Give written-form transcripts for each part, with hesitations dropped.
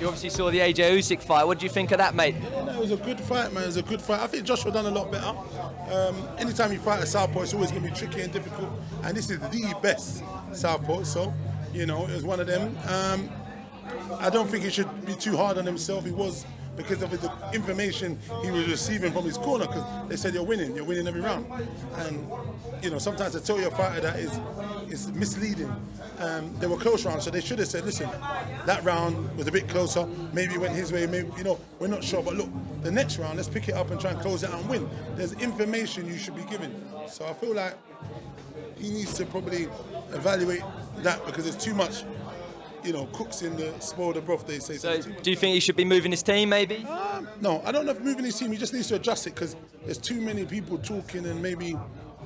You obviously saw the AJ Usyk fight. What do you think of that, mate? Yeah, no, it was a good fight, man. It was a good fight. I think Joshua done a lot better. Anytime you fight a southpaw, it's always going to be tricky and difficult. And this is the best southpaw, so, you know, it was one of them. I don't think he should be too hard on himself. He was, because of the information he was receiving from his corner, because they said you're winning every round. And, you know, sometimes to tell your fighter that is misleading. They were close rounds, so they should have said, listen, that round was a bit closer, maybe it went his way, maybe, you know, we're not sure, but look, the next round, let's pick it up and try and close it out and win. There's information you should be given. So I feel like he needs to probably evaluate that, because there's too much, you know, cooks in the spoil the broth, they say. So do you think he should be moving his team, maybe? No, I don't know if moving his team, he just needs to adjust it, because there's too many people talking, and maybe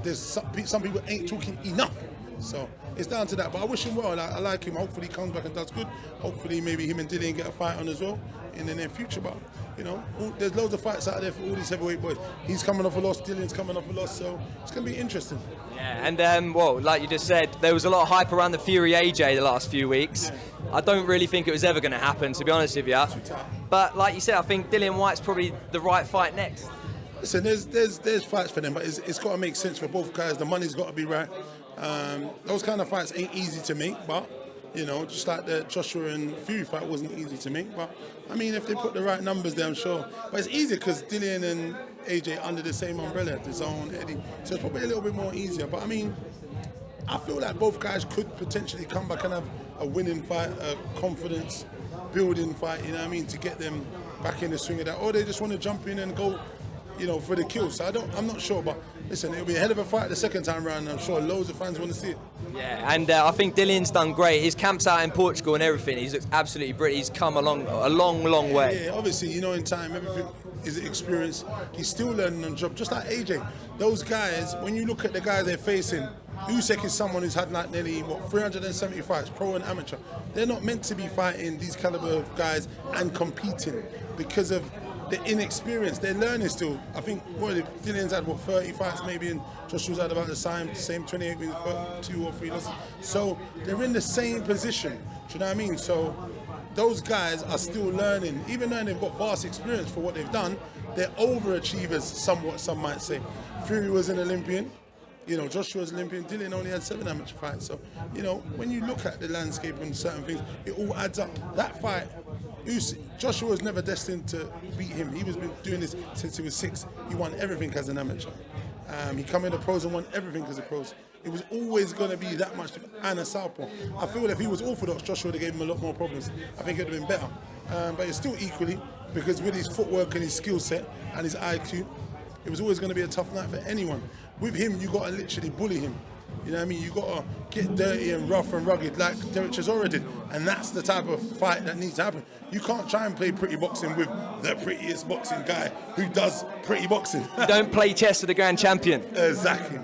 there's some people ain't talking enough. So it's down to that, but I wish him well. I like him. Hopefully he comes back and does good. Hopefully maybe him and Dillian get a fight on as well in the near future. But, you know, there's loads of fights out there for all these heavyweight boys. He's coming off a loss, Dillian's coming off a loss, so it's going to be interesting. Yeah, and well, like you just said, there was a lot of hype around the Fury AJ the last few weeks. Yeah. I don't really think it was ever going to happen, to be honest with you. But like you said, I think Dillian Whyte's probably the right fight next. Listen, there's fights for them, but it's got to make sense for both guys. The money's got to be right. Those kind of fights ain't easy to make, but, you know, just like the Joshua and Fury fight wasn't easy to make. But, I mean, if they put the right numbers there, I'm sure. But it's easier because Dillian and AJ under the same umbrella, the zone, Eddie. So it's probably a little bit more easier. But, I mean, I feel like both guys could potentially come back and have a winning fight, a confidence-building fight, you know what I mean, to get them back in the swing of that. Or they just want to jump in and go, you know, for the kill. So I'm not sure, but listen, it'll be a hell of a fight the second time round, and I'm sure loads of fans want to see it. Yeah, and I think Dillian's done great. His camp's out in Portugal and everything. He's absolutely brilliant. He's come along a long way. Yeah, obviously, you know, in time, everything is experience. He's still learning on the job, just like AJ. Those guys, when you look at the guys they're facing, Usyk is someone who's had like nearly, 370 fights, pro and amateur. They're not meant to be fighting these caliber of guys and competing because of the inexperience. They're learning still. I think Dillian's had 30 fights maybe, and Joshua's had about the same 28 with 2 or 3 losses. So they're in the same position. Do you know what I mean? So those guys are still learning, even though they've got vast experience for what they've done. They're overachievers, somewhat, some might say. Fury was an Olympian. You know, Joshua's Olympian. Dylan only had 7 amateur fights. So, you know, when you look at the landscape and certain things, it all adds up. That fight, Joshua was never destined to beat him. He was been doing this since he was 6. He won everything as an amateur. He come into pros and won everything as a pros. It was always going to be that much, and a southpaw. I feel if he was orthodox, Joshua would have gave him a lot more problems. I think it would have been better. But it's still equally, because with his footwork and his skill set and his IQ, it was always going to be a tough night for anyone. With him, you got to literally bully him. You know what I mean? You got to get dirty and rough and rugged like Derek Chisora did. And that's the type of fight that needs to happen. You can't try and play pretty boxing with the prettiest boxing guy who does pretty boxing. Don't play chess with the grand champion. Exactly.